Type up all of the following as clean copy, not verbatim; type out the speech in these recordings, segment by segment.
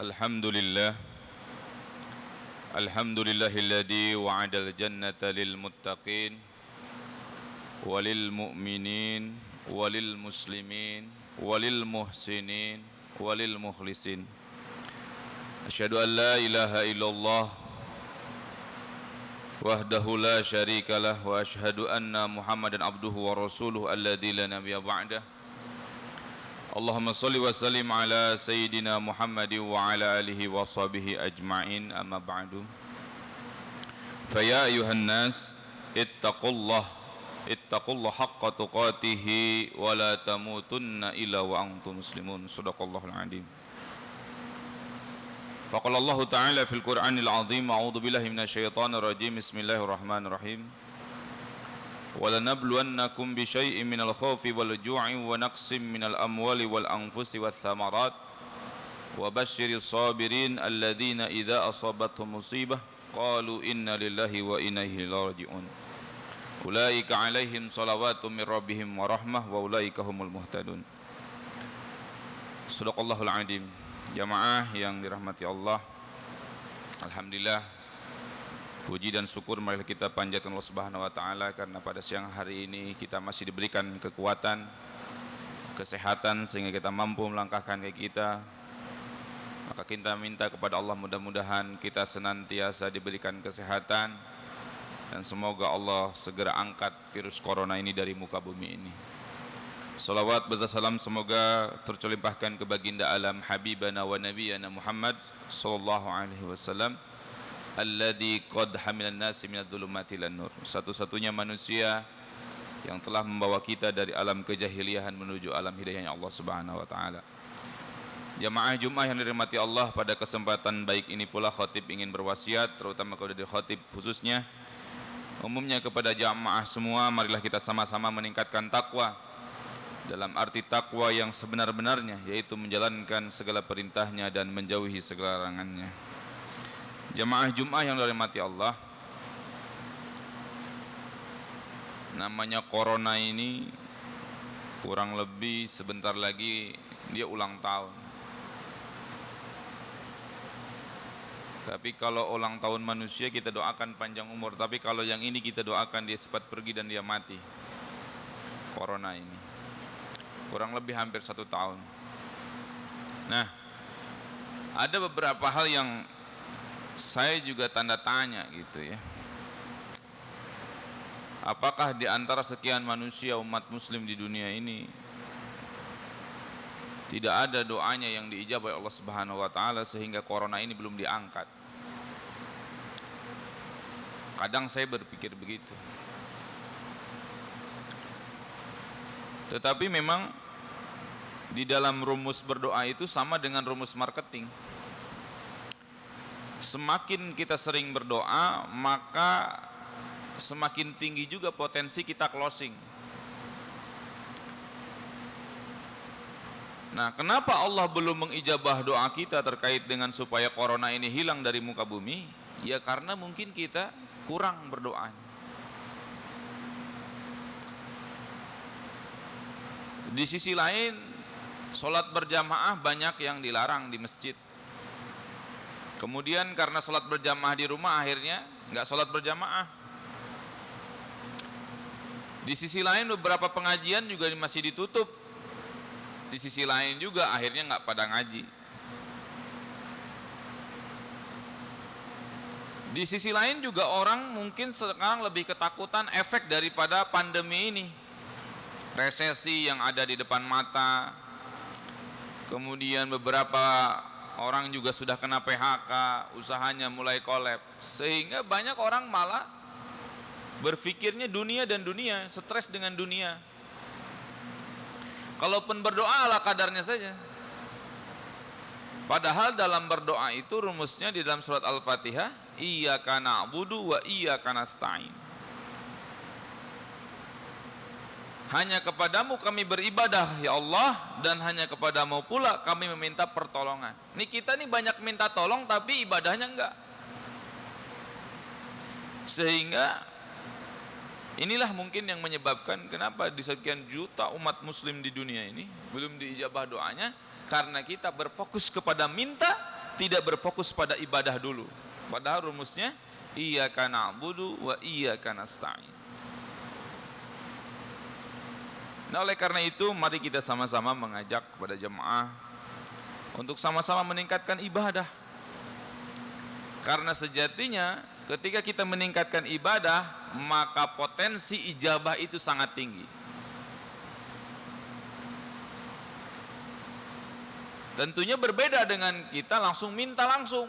Alhamdulillah Alhamdulillahilladzi wa'adal jannata lil muttaqin walil mu'minin walil muslimin walil muhsinin walil mukhlisin. Asyhadu an la ilaha illallah wahdahu la syarikalah wa asyhadu anna Muhammadan abduhu wa rasuluhu alladzi la nabiyya ba'dah. Allahumma salli wa sallim ala sayyidina Muhammadin wa ala alihi wa sahbihi ajma'in, amma ba'du. Faya ayuhan nas ittaqullah haqqa tuqatihi wa la tamutunna illa wa antum muslimun. Shadaqallahul azim. Faqala Allah ta'ala fil Qur'anil azim, a'udzu billahi minasyaitonir rajim. Bismillahirrahmanirrahim. وَلَنَبْلُوَنَّكُمْ بِشَيْءٍ مِنَ الْخَوْفِ وَالْجُوعِ وَنَقْصٍ مِنَ الْأَمْوَالِ وَالْأَنْفُسِ وَالثَّمَرَاتِ وَبَشِّرِ الصَّابِرِينَ الَّذِينَ إِذَا أَصَابَتْهُمْ مُصِيبَةٌ قَالُوا إِنَّا لِلَّهِ وَإِنَّا إِلَيْهِ رَاجِعُونَ أُولَئِكَ عَلَيْهِمْ صَلَوَاتٌ مِنْ رَبِّهِمْ وَرَحْمَةٌ وَأُولَئِكَ هُمُ الْمُهْتَدُونَ. Shadaqallahul azim. Jamaah yang dirahmati Allah, alhamdulillah, puji dan syukur marilah kita panjatkan Allah Subhanahu wa taala karena pada siang hari ini kita masih diberikan kekuatan, kesehatan sehingga kita mampu melangkahkan kaki kita. Maka kita minta kepada Allah mudah-mudahan kita senantiasa diberikan kesehatan dan semoga Allah segera angkat virus corona ini dari muka bumi ini. Salawat beserta salam semoga tercurahkan ke baginda alam habibana wa nabiyana Muhammad sallallahu alaihi wasallam alladzi qad hamilan nasi minadz dzulumati ilan nur, satu-satunya manusia yang telah membawa kita dari alam kejahiliahan menuju alam hidayahnya Allah Subhanahu wa taala. Jamaah Jumat yang dirahmati Allah, pada kesempatan baik ini pula khatib ingin berwasiat, terutama kepada khatib khususnya, umumnya kepada jamaah semua, marilah kita sama-sama meningkatkan takwa dalam arti takwa yang sebenar-benarnya, yaitu menjalankan segala perintahnya dan menjauhi segala larangannya. Jamaah Jumat yang dirahmati Allah, namanya corona ini kurang lebih sebentar lagi dia ulang tahun. Tapi kalau ulang tahun manusia kita doakan panjang umur, tapi kalau yang ini kita doakan dia cepat pergi dan dia mati. Corona ini kurang lebih hampir 1 tahun. Nah, ada beberapa hal yang saya juga tanda tanya gitu ya. Apakah di antara sekian manusia umat muslim di dunia ini tidak ada doanya yang diijabah oleh Allah Subhanahu wa taala sehingga corona ini belum diangkat? Kadang saya berpikir begitu. Tetapi memang di dalam rumus berdoa itu sama dengan rumus marketing. Semakin kita sering berdoa, maka semakin tinggi juga potensi kita closing. Nah, kenapa Allah belum mengijabah doa kita terkait dengan supaya corona ini hilang dari muka bumi? Ya karena mungkin kita kurang berdoanya. Di sisi lain, sholat berjamaah banyak yang dilarang di masjid. Kemudian karena sholat berjamaah di rumah akhirnya nggak sholat berjamaah. Di sisi lain beberapa pengajian juga masih ditutup. Di sisi lain juga akhirnya nggak pada ngaji. Di sisi lain juga orang mungkin sekarang lebih ketakutan efek daripada pandemi ini. Resesi yang ada di depan mata. Kemudian beberapa orang juga sudah kena PHK, usahanya mulai kolaps, sehingga banyak orang malah berpikirnya dunia dan dunia, stres dengan dunia. Kalaupun berdoa ala kadarnya saja. Padahal dalam berdoa itu rumusnya di dalam surat Al-Fatihah, iyyaka na'budu wa iyyaka nasta'in. Hanya kepadamu kami beribadah ya Allah, dan hanya kepadamu pula kami meminta pertolongan. Nih kita nih banyak minta tolong tapi ibadahnya enggak. Sehingga inilah mungkin yang menyebabkan kenapa di sekian juta umat muslim di dunia ini belum diijabah doanya, karena kita berfokus kepada minta tidak berfokus pada ibadah dulu. Padahal rumusnya iyyaka na'budu wa iyyaka nasta'in. Nah, oleh karena itu mari kita sama-sama mengajak kepada jemaah untuk sama-sama meningkatkan ibadah. Karena sejatinya ketika kita meningkatkan ibadah, maka potensi ijabah itu sangat tinggi. Tentunya berbeda dengan kita langsung minta langsung.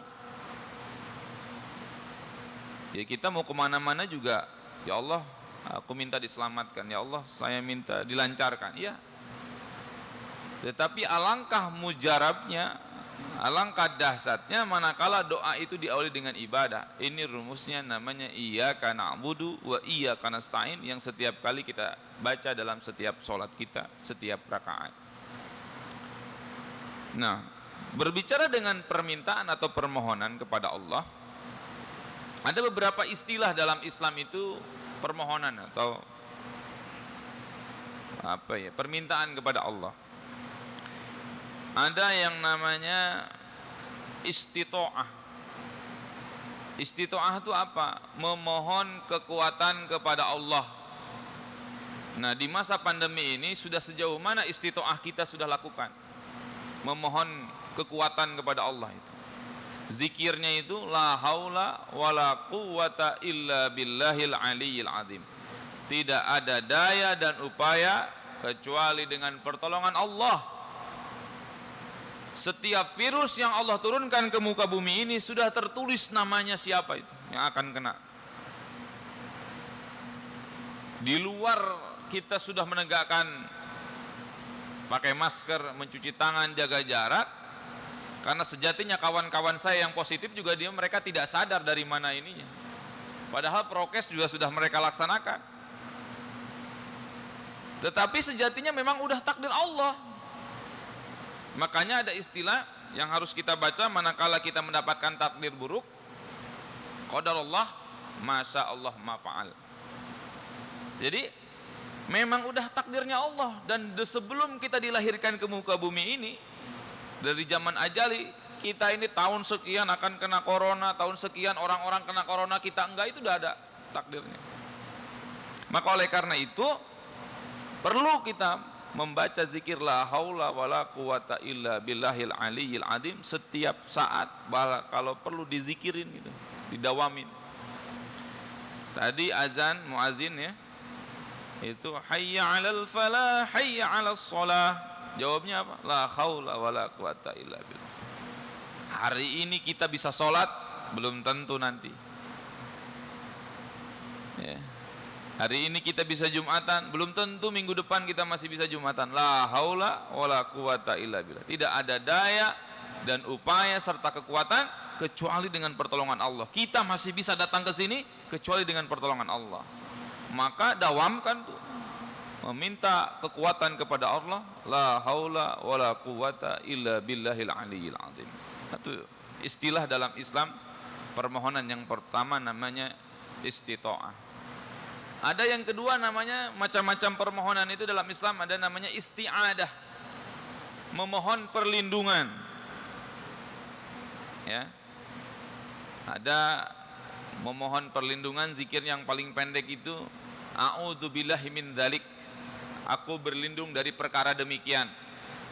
Ya kita mau kemana-mana juga, ya Allah aku minta diselamatkan, ya Allah saya minta dilancarkan, ya. Tetapi alangkah mujarabnya, alangkah dahsyatnya manakala doa itu diawali dengan ibadah. Ini rumusnya namanya iyyaka na'budu wa iyyaka nasta'in, yang setiap kali kita baca dalam setiap sholat kita, setiap rakaat. Nah, berbicara dengan permintaan atau permohonan kepada Allah, ada beberapa istilah dalam Islam itu permohonan atau permintaan kepada Allah. Ada yang namanya istito'ah. Istito'ah itu apa? Memohon kekuatan kepada Allah. Nah, di masa pandemi ini sudah sejauh mana istito'ah kita sudah lakukan? Memohon kekuatan kepada Allah itu. Zikirnya itu la haula wala quwwata illa billahil aliyyil azim. Tidak ada daya dan upaya kecuali dengan pertolongan Allah. Setiap virus yang Allah turunkan ke muka bumi ini sudah tertulis namanya siapa itu yang akan kena. Di luar kita sudah menegakkan pakai masker, mencuci tangan, jaga jarak. Karena sejatinya kawan-kawan saya yang positif juga mereka tidak sadar dari mana ininya. Padahal prokes juga sudah mereka laksanakan. Tetapi sejatinya memang udah takdir Allah. Makanya ada istilah yang harus kita baca manakala kita mendapatkan takdir buruk. Qadarullah masya Allah ma fa'al. Jadi memang udah takdirnya Allah. Dan sebelum kita dilahirkan ke muka bumi ini, dari zaman ajali, kita ini tahun sekian akan kena corona, tahun sekian orang-orang kena corona, kita enggak, itu udah ada takdirnya. Maka oleh karena itu perlu kita membaca zikir la haula wala quwata illa billahil aliyyil azim setiap saat, kalau perlu dizikirin gitu, didawamin. Tadi azan muazin ya, itu hayya 'alal falah, hayya 'alas shalah. Jawabnya apa? La haula wala quwata illa billah. Hari ini kita bisa sholat, belum tentu nanti. Ya. Hari ini kita bisa Jumatan, belum tentu minggu depan kita masih bisa Jumatan. La haula wala quwata illa billah. Tidak ada daya dan upaya serta kekuatan kecuali dengan pertolongan Allah. Kita masih bisa datang ke sini kecuali dengan pertolongan Allah. Maka dawamkan tuh, meminta kekuatan kepada Allah, la haula wala quwata illa billahil aliyyil azim. Itu istilah dalam Islam permohonan yang pertama namanya istito'ah. Ada yang kedua namanya macam-macam permohonan itu dalam Islam, ada namanya isti'adah, memohon perlindungan. Ya. Ada memohon perlindungan, zikir yang paling pendek itu a'udzubillahi min dzalik. Aku berlindung dari perkara demikian.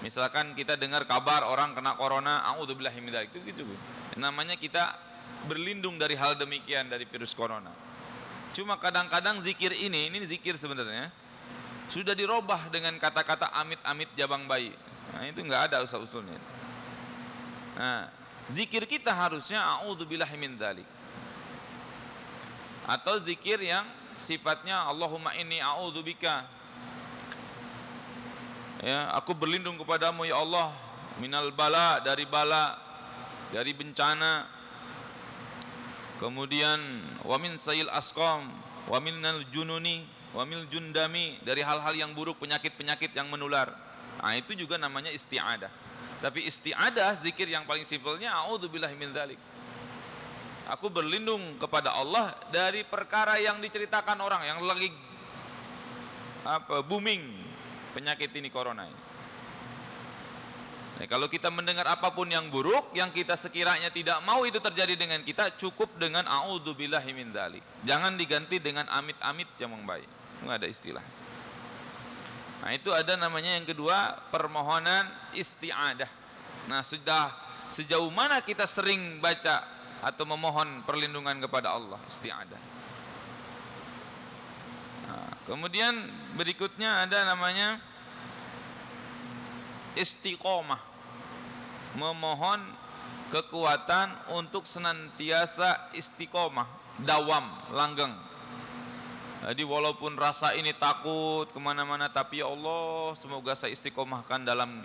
Misalkan kita dengar kabar orang kena corona, a'udzubillahi min dzalik, itu gitu. Namanya kita berlindung dari hal demikian, dari virus corona. Cuma kadang-kadang zikir ini zikir sebenarnya sudah dirubah dengan kata-kata amit-amit jabang bayi. Nah, itu enggak ada usul-usulnya. Nah, zikir kita harusnya a'udzubillahi min dzalik. Atau zikir yang sifatnya Allahumma inni a'udzubika, ya, aku berlindung kepadamu ya Allah, minal bala, dari bala, dari bencana. Kemudian wa min sayil asqam, wa minal jununi, wa mil jundami, dari hal-hal yang buruk, penyakit-penyakit yang menular. Nah, itu juga namanya isti'adah. Tapi isti'adah zikir yang paling simpelnya a'udzubillahi min dzalik. Aku berlindung kepada Allah dari perkara yang diceritakan orang yang lagi booming penyakit ini, corona ini. Nah, kalau kita mendengar apapun yang buruk, yang kita sekiranya tidak mau itu terjadi dengan kita, cukup dengan a'udzubillahi min dzalik. Jangan diganti dengan amit-amit yang baik. Enggak ada istilah. Nah, itu ada namanya yang kedua, permohonan isti'adah. Nah, sudah sejauh mana kita sering baca atau memohon perlindungan kepada Allah, isti'adah. Nah, kemudian berikutnya ada namanya istiqomah, memohon kekuatan untuk senantiasa istiqomah, dawam, langgeng. Jadi walaupun rasa ini takut kemana-mana, tapi ya Allah semoga saya istiqomahkan dalam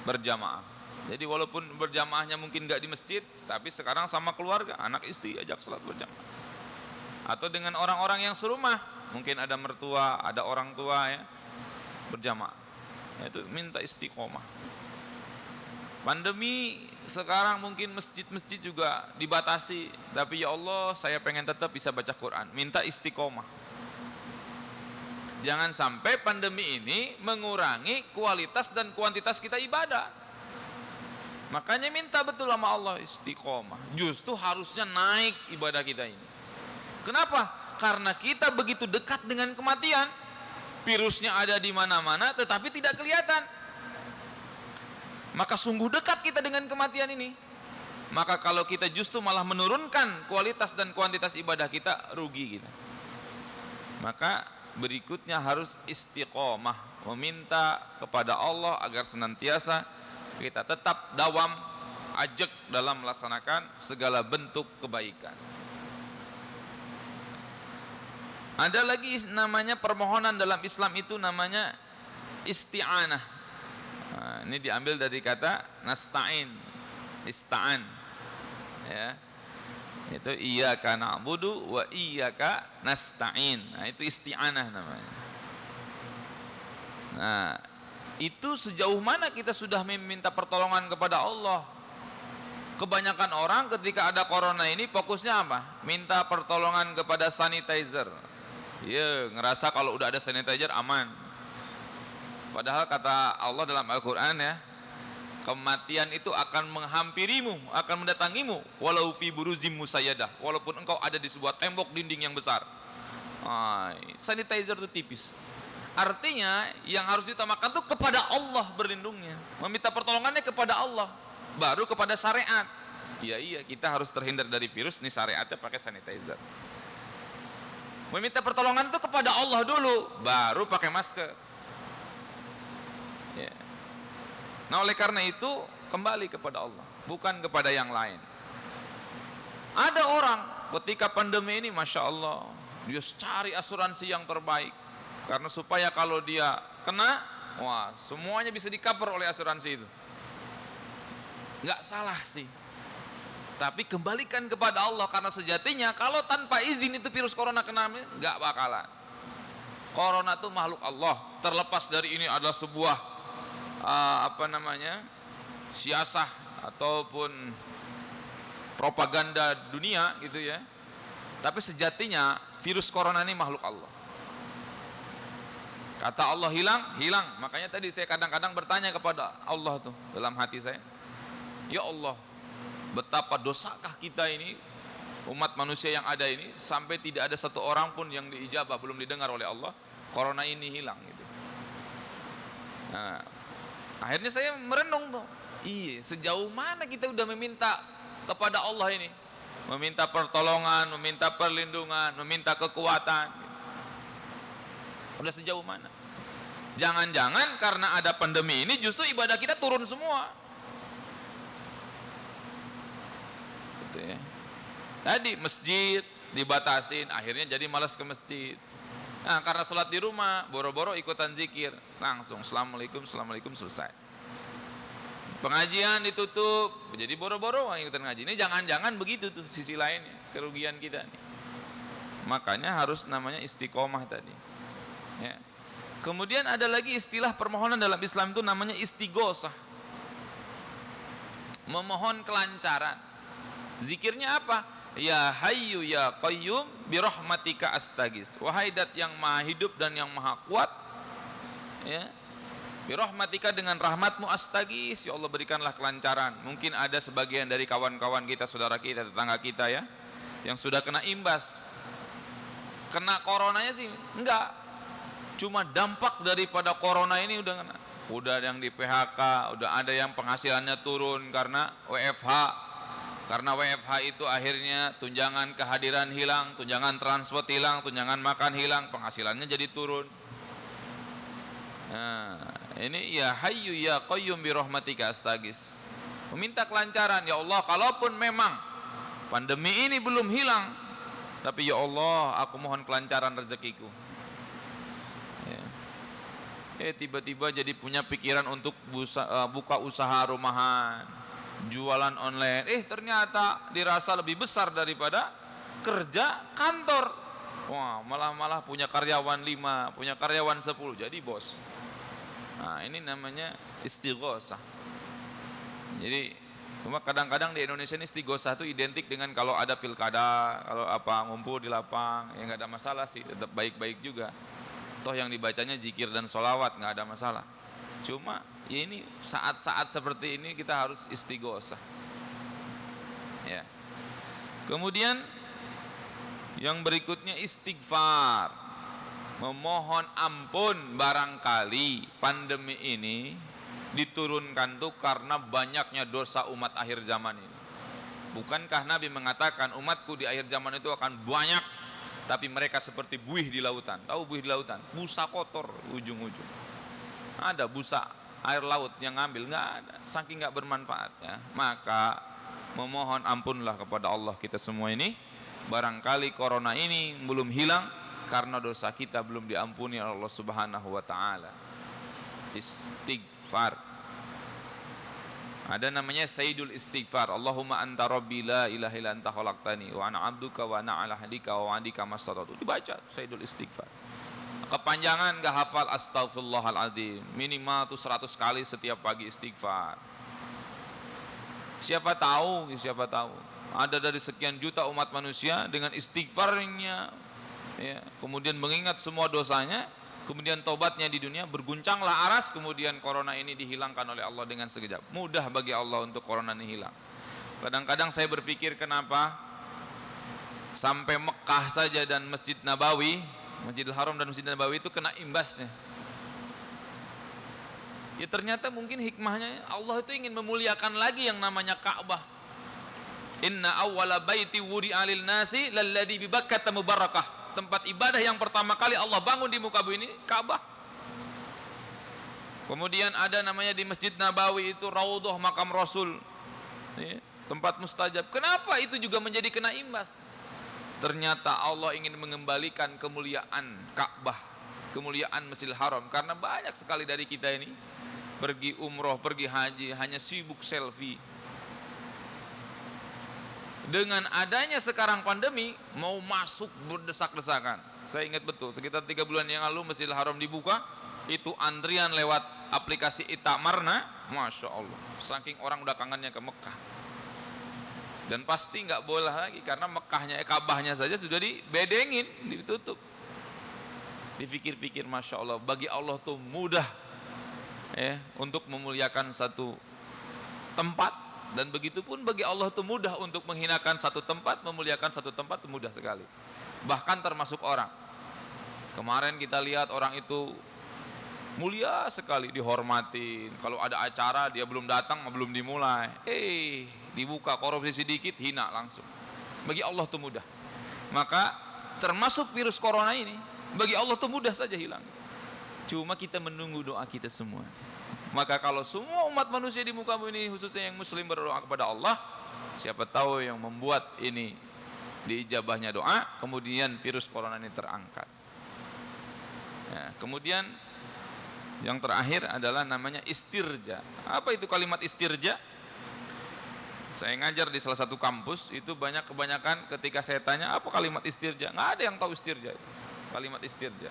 berjamaah. Jadi walaupun berjamaahnya mungkin gak di masjid, tapi sekarang sama keluarga, anak istri ajak salat berjamaah. Atau dengan orang-orang yang serumah, mungkin ada mertua, ada orang tua ya, berjamaah. Itu minta istiqomah. Pandemi sekarang mungkin masjid-masjid juga dibatasi, tapi ya Allah saya pengen tetap bisa baca Quran, minta istiqomah. Jangan sampai pandemi ini mengurangi kualitas dan kuantitas kita ibadah. Makanya minta betul sama Allah istiqomah. Justru harusnya naik ibadah kita ini. Kenapa? Karena kita begitu dekat dengan kematian. Virusnya ada di mana-mana tetapi tidak kelihatan. Maka sungguh dekat kita dengan kematian ini. Maka kalau kita justru malah menurunkan kualitas dan kuantitas ibadah kita, rugi kita. Maka berikutnya harus istiqomah, meminta kepada Allah agar senantiasa kita tetap dawam, ajak dalam melaksanakan segala bentuk kebaikan. Ada lagi namanya permohonan dalam Islam itu namanya isti'anah. Nah, ini diambil dari kata nasta'in, ista'an. Ya. Itu iyyaka na'budu wa iyyaka nasta'in. Nah, itu isti'anah namanya. Nah, itu sejauh mana kita sudah meminta pertolongan kepada Allah. Kebanyakan orang ketika ada corona ini fokusnya apa? Minta pertolongan kepada sanitizer. Ya, ngerasa kalau udah ada sanitizer aman. Padahal kata Allah dalam Al-Quran ya, kematian itu akan menghampirimu, akan mendatangimu, walau fi buruzim musayyadah, walaupun engkau ada di sebuah tembok dinding yang besar. Sanitizer itu tipis. Artinya yang harus ditamakan itu kepada Allah berlindungnya, meminta pertolongannya kepada Allah, baru kepada syariat. Iya kita harus terhindar dari virus, nih syariatnya pakai sanitizer. Meminta pertolongan itu kepada Allah dulu, baru pakai masker. Ya. Nah oleh karena itu kembali kepada Allah, bukan kepada yang lain. Ada orang ketika pandemi ini, masya Allah, dia cari asuransi yang terbaik, karena supaya kalau dia kena, wah semuanya bisa di-cover oleh asuransi itu. Nggak salah sih. Tapi kembalikan kepada Allah, karena sejatinya kalau tanpa izin itu virus corona kena, nggak bakalan. Corona itu makhluk Allah. Terlepas dari ini adalah sebuah siasah ataupun propaganda dunia gitu ya. Tapi sejatinya virus corona ini makhluk Allah. Kata Allah hilang. Makanya tadi saya kadang-kadang bertanya kepada Allah tuh dalam hati saya, ya Allah, betapa dosakah kita ini, umat manusia yang ada ini, sampai tidak ada satu orang pun yang diijabah, belum didengar oleh Allah, corona ini hilang gitu. Nah, akhirnya saya merenung tuh, iya sejauh mana kita udah meminta kepada Allah ini, meminta pertolongan, meminta perlindungan, meminta kekuatan gitu. Udah sejauh mana? Jangan-jangan karena ada pandemi ini justru ibadah kita turun semua. Ya. Tadi masjid dibatasin, akhirnya jadi malas ke masjid. Nah, karena sholat di rumah, boro-boro ikutan zikir, langsung assalamualaikum selesai. Pengajian ditutup, jadi boro-boro ikutan ngaji. Ini jangan-jangan begitu tuh sisi lainnya, kerugian kita nih. Makanya harus namanya istiqomah tadi. Ya. Kemudian ada lagi istilah permohonan dalam Islam itu namanya istighosah, memohon kelancaran. Zikirnya apa? Ya Hayyu ya Qayyum birahmatika astagis. Wahai Dat yang maha hidup dan yang maha kuat, ya, Birahmatika, dengan rahmatmu astagis, ya Allah berikanlah kelancaran. Mungkin ada sebagian dari kawan-kawan kita, saudara kita, tetangga kita ya, yang sudah kena imbas. Kena coronanya sih enggak, cuma dampak daripada corona ini udah kena. Udah yang di PHK, udah ada yang penghasilannya turun karena WFH. Karena WFH itu akhirnya tunjangan kehadiran hilang, tunjangan transport hilang, tunjangan makan hilang, penghasilannya jadi turun. Nah, ini ya Hayyu ya Qayyum bi rahmatika astagis. Meminta kelancaran, ya Allah, kalaupun memang pandemi ini belum hilang, tapi ya Allah, aku mohon kelancaran rezekiku. Tiba-tiba jadi punya pikiran untuk buka usaha rumahan, jualan online. Ternyata dirasa lebih besar daripada kerja kantor. Wah, malah punya karyawan 5, punya karyawan 10, jadi bos. Nah, ini namanya istighosah. Jadi cuma kadang-kadang di Indonesia ini istighosah itu identik dengan kalau ada pilkada, kalau apa ngumpul di lapang, ya nggak ada masalah sih, tetap baik-baik juga. Toh yang dibacanya zikir dan sholawat, nggak ada masalah. Cuma ya ini saat-saat seperti ini kita harus istighosah. Ya. Kemudian yang berikutnya istighfar. Memohon ampun, barangkali pandemi ini diturunkan tuh karena banyaknya dosa umat akhir zaman ini. Bukankah Nabi mengatakan umatku di akhir zaman itu akan banyak, tapi mereka seperti buih di lautan. Tahu buih di lautan? Busa kotor ujung-ujung. Ada busa air laut yang ngambil, nggak ada, saking nggak bermanfaatnya. Maka memohon ampunlah kepada Allah kita semua ini. Barangkali corona ini belum hilang karena dosa kita belum diampuni oleh Allah Subhanahu wa taala. Istighfar. Ada namanya Sayyidul Istighfar. Allahumma anta rabbi la ilaha illa anta khalaqtani wa ana 'abduka wa ana 'ala ahdika wa wa'dika mastata'tu. Dibaca Sayyidul Istighfar. Kepanjangan enggak hafal astaghfirullahaladzim, minimal tuh 100 kali setiap pagi istighfar. Siapa tahu ada dari sekian juta umat manusia dengan istighfarnya, ya, kemudian mengingat semua dosanya, kemudian tobatnya di dunia, berguncanglah aras, kemudian corona ini dihilangkan oleh Allah dengan sekejap. Mudah bagi Allah untuk corona ini hilang. Kadang-kadang saya berpikir kenapa sampai Mekah saja dan Masjid Nabawi, Masjidil Haram dan Masjid Nabawi itu kena imbasnya. Ya ternyata mungkin hikmahnya Allah itu ingin memuliakan lagi yang namanya Ka'bah. Inna awwala baiti wudi'a lil nasi lalladzi bi Bakkah mubarakah. Tempat ibadah yang pertama kali Allah bangun di muka bumi ini Ka'bah. Kemudian ada namanya di Masjid Nabawi itu Raudhah makam Rasul, ya, tempat mustajab. Kenapa itu juga menjadi kena imbas? Ternyata Allah ingin mengembalikan kemuliaan Ka'bah, kemuliaan Masjidil Haram, karena banyak sekali dari kita ini pergi umroh, pergi haji hanya sibuk selfie. Dengan adanya sekarang pandemi mau masuk berdesak-desakan. Saya ingat betul sekitar 3 bulan yang lalu Masjidil Haram dibuka, itu antrian lewat aplikasi Itamarna, Masya Allah, saking orang udah kangennya ke Mekah. Dan pasti nggak boleh lagi karena Mekahnya, Ka'bahnya saja sudah dibedengin, ditutup. Dipikir-pikir, Masya Allah, bagi Allah tuh mudah ya untuk memuliakan satu tempat, dan begitu pun bagi Allah tuh mudah untuk menghinakan satu tempat, memuliakan satu tempat itu mudah sekali. Bahkan termasuk orang. Kemarin kita lihat orang itu mulia sekali, dihormatin. Kalau ada acara dia belum datang, belum dimulai, dibuka korupsi sedikit hina langsung. Bagi Allah itu mudah. Maka termasuk virus corona ini bagi Allah itu mudah saja hilang. Cuma kita menunggu doa kita semua. Maka kalau semua umat manusia di muka bumi ini, khususnya yang muslim, berdoa kepada Allah, siapa tahu yang membuat ini diijabahnya doa, kemudian virus corona ini terangkat. Ya, kemudian yang terakhir adalah namanya istirja. Apa itu kalimat istirja? Saya ngajar di salah satu kampus, itu kebanyakan ketika saya tanya apa kalimat istirja, nggak ada yang tahu istirja itu. Kalimat istirja.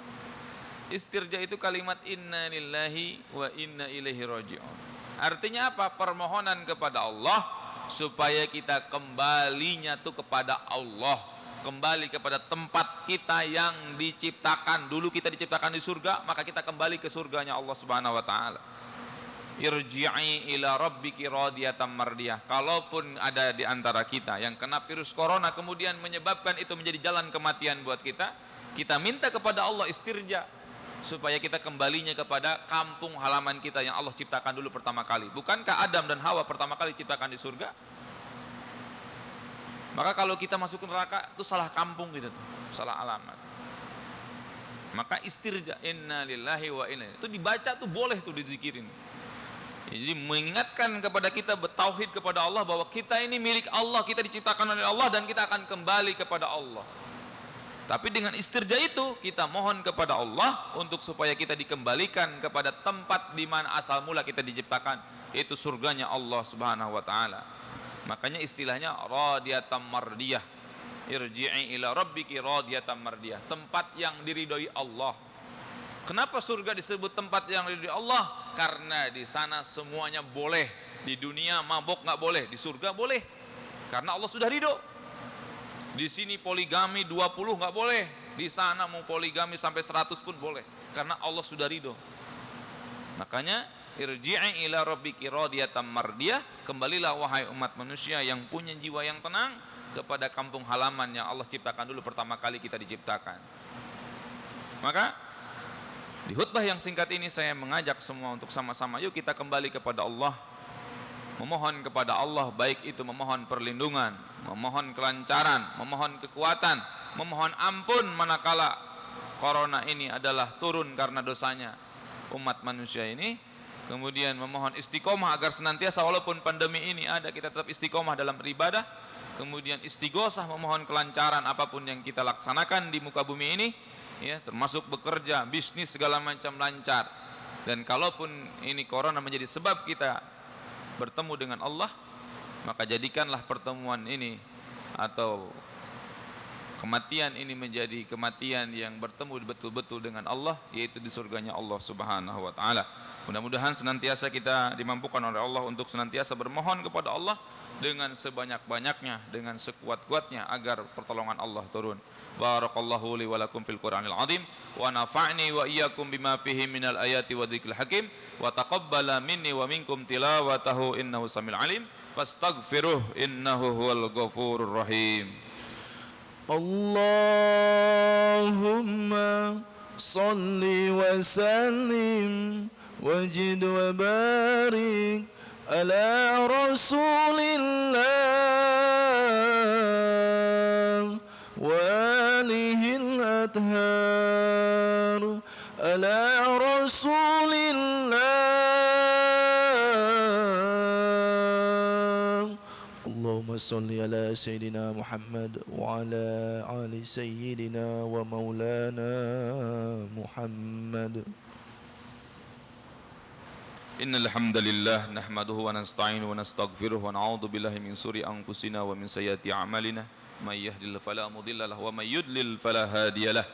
Istirja itu kalimat inna lillahi wa inna ilaihi raji'un. Artinya apa? Permohonan kepada Allah supaya kita kembalinya tuh kepada Allah, kembali kepada tempat kita yang diciptakan. Dulu kita diciptakan di surga, maka kita kembali ke surganya Allah Subhanahu wa taala. Irji'i ila rabbiki radiyatan mardiyah. Kalaupun ada di antara kita yang kena virus corona kemudian menyebabkan itu menjadi jalan kematian buat kita, kita minta kepada Allah istirja supaya kita kembalinya kepada kampung halaman kita yang Allah ciptakan dulu pertama kali. Bukankah Adam dan Hawa pertama kali diciptakan di surga? Maka kalau kita masuk ke neraka itu salah kampung gitu, salah alamat. Maka istirja, inna lillahi wa inna ilaihi. Itu dibaca tuh boleh tuh dizikirin. Jadi mengingatkan kepada kita bertauhid kepada Allah bahwa kita ini milik Allah, kita diciptakan oleh Allah dan kita akan kembali kepada Allah. Tapi dengan istirja itu kita mohon kepada Allah untuk supaya kita dikembalikan kepada tempat di mana asal mula kita diciptakan, yaitu surganya Allah Subhanahu wa taala. Makanya istilahnya radiyatan mardiyah. Irji'i ila rabbiki radiyatan mardiyah, tempat yang diridhoi Allah. Kenapa surga disebut tempat yang diridhoi Allah? Karena di sana semuanya boleh. Di dunia mabok nggak boleh, di surga boleh. Karena Allah sudah ridho. Di sini poligami 20 nggak boleh, di sana mau poligami sampai 100 pun boleh. Karena Allah sudah ridho. Makanya irji'i ila rabbiki radiyatan mardiyah, kembalilah wahai umat manusia yang punya jiwa yang tenang kepada kampung halaman yang Allah ciptakan dulu pertama kali kita diciptakan. Maka di khutbah yang singkat ini saya mengajak semua untuk sama-sama yuk kita kembali kepada Allah, memohon kepada Allah, baik itu memohon perlindungan, memohon kelancaran, memohon kekuatan, memohon ampun manakala corona ini adalah turun karena dosanya umat manusia ini. Kemudian memohon istiqomah agar senantiasa walaupun pandemi ini ada, kita tetap istiqomah dalam beribadah. Kemudian istighosah, memohon kelancaran apapun yang kita laksanakan di muka bumi ini, ya, termasuk bekerja, bisnis segala macam lancar. Dan kalaupun ini corona menjadi sebab kita bertemu dengan Allah, maka jadikanlah pertemuan ini atau kematian ini menjadi kematian yang bertemu betul-betul dengan Allah, yaitu di surganya Allah Subhanahu wa taala. Mudah-mudahan senantiasa kita dimampukan oleh Allah untuk senantiasa bermohon kepada Allah dengan sebanyak-banyaknya, dengan sekuat-kuatnya agar pertolongan Allah turun. Barakallahu li wa lakum fil Qur'anil azim wa nafa'ni wa iyyakum bima fihi minal ayati wa dzikril hakim wa taqabbala minni wa minkum tilawatahu innahu samil alim fastaghfiruh innahu huwal ghafurur rahim. Allahumma salli wa sallim wajid wa barik ala rasulillah wa alihil adhar ala rasulillah. Allahumma salli ala Sayyidina Muhammad wa ala ali Sayyidina wa maulana Muhammad. Innal hamdalillah nahmaduhu wa nasta'inuhu wa nastaghfiruh wa na'udzu billahi min shururi anfusina wa min sayyiati a'malina may yahdihillahu fala mudilla lahu wa may yudlil fala hadiyalah.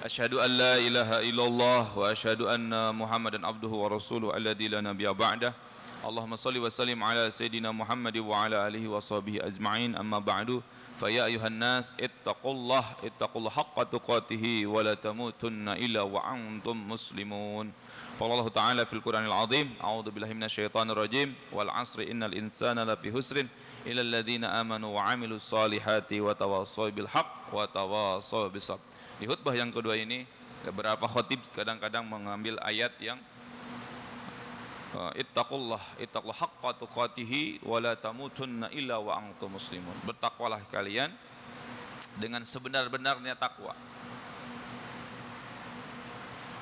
Asyhadu an la ilaha illallah wa asyhadu anna Muhammadan abduhu wa rasuluhu alladzi la nabiyya ba'dah. Allahumma salli wa sallim ala sayyidina Muhammad wa ala alihi wa sahbihi ajma'in, amma ba'du. Fa ya ayuhan nas ittaqullaha haqqa tuqatih wa la tamutunna illa wa antum muslimun. Allah Ta'ala fil Qur'anil azim, a'udzu billahi minasyaitonir rajim, wal 'asri innal insana lafi husrin illa alladziina amanu wa 'amilus solihati wa tawassaw bil haqq wa tawassaw bis sabr. Di khutbah yang kedua ini beberapa khatib kadang-kadang mengambil ayat yang ittaqullah haqqa tuqatih wa la tamutunna illa wa antum muslimun. Bertakwalah kalian dengan sebenar-benarnya takwa.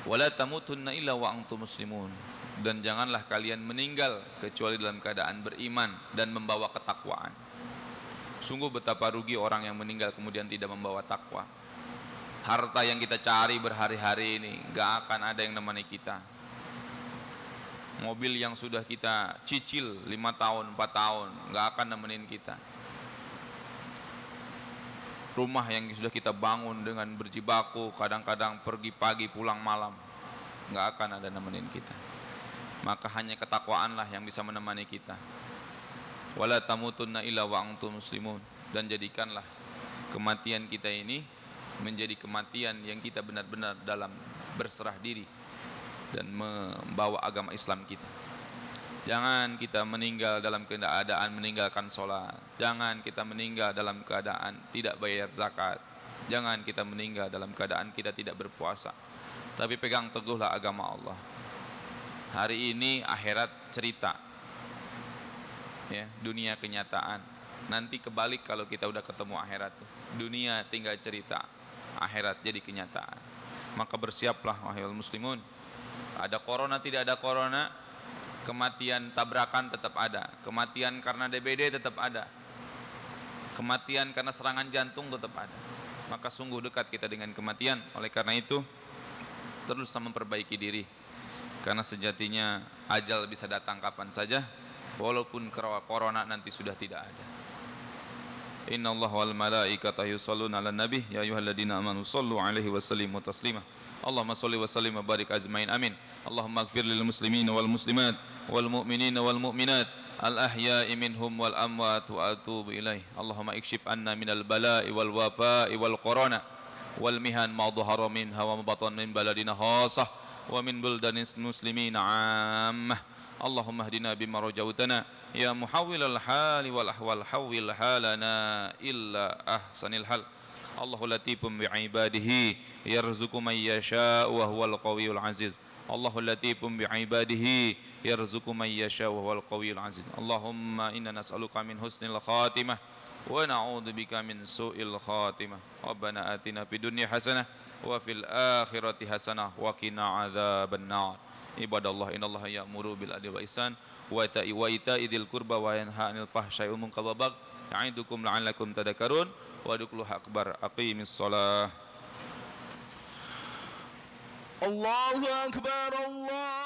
Wala tamutunna illa wa antum muslimun, dan janganlah kalian meninggal kecuali dalam keadaan beriman dan membawa ketakwaan. Sungguh betapa rugi orang yang meninggal kemudian tidak membawa takwa. Harta yang kita cari berhari-hari ini gak akan ada yang nemani kita. Mobil yang sudah kita cicil 5 tahun, 4 tahun gak akan nemenin kita. Rumah yang sudah kita bangun dengan berjibaku, kadang-kadang pergi pagi pulang malam, nggak akan ada nemenin kita. Maka hanya ketakwaanlah yang bisa menemani kita. Wala tamutunna illa wa antum muslimun, dan jadikanlah kematian kita ini menjadi kematian yang kita benar-benar dalam berserah diri dan membawa agama Islam kita. Jangan kita meninggal dalam keadaan meninggalkan sholat. Jangan kita meninggal dalam keadaan tidak bayar zakat. Jangan kita meninggal dalam keadaan kita tidak berpuasa. Tapi pegang teguhlah agama Allah. Hari ini akhirat cerita, ya, dunia kenyataan. Nanti kebalik kalau kita udah ketemu akhirat tuh. Dunia tinggal cerita, akhirat jadi kenyataan. Maka bersiaplah wahai muslimun. Ada corona tidak ada corona, kematian tabrakan tetap ada, kematian karena DBD tetap ada, kematian karena serangan jantung tetap ada. Maka sungguh dekat kita dengan kematian. Oleh karena itu terus memperbaiki diri, karena sejatinya ajal bisa datang kapan saja, walaupun corona nanti sudah tidak ada. Innallaha wal malaikata yusholluna 'alan nabi ya ayyuhalladzina amanu shallu 'alaihi wa sallimu taslima. Allahumma shalli wa sallim wa barik ajmain amin. Allahumma ighfir lil muslimina wal muslimat wal mu'minina wal mu'minat al ahya'i minhum wal amwat wa atubu ilaih. Allahumma ikshif anna minal bala'i wal wafa'i wal corona wal mihan ma dhahara minha wa ma batan min baladina khassah wa min buldanis muslimina 'ammah. Allahumma hdina bima rajautana ya muhawwilal hali wal ahwal hawwil halana illa ahsanil hal. Allahu latifum bi'ibadihi yarzuqu man yasha'u wa huwal qawiyul aziz. Allahu latifum bi'ibadihi yarzuqu man yasha'u wa huwal qawiyul aziz. Allahumma inna nas'aluka min husnil khatimah wa na'udzubika min su'il khatimah. Rabbana atina fid dunya hasanah wa fil akhirati hasanah wa qina adzaban nar. Ibadallah innallaha ya'muru bil adli wa ihsan wa ita'i dzil qurba wa yanha 'anil fahsya'i wal munkari wal baghi ya'idukum la'allakum tadhakkarun. Wadukullah akbar. Aqimis shalah. Allahu akbar. Allah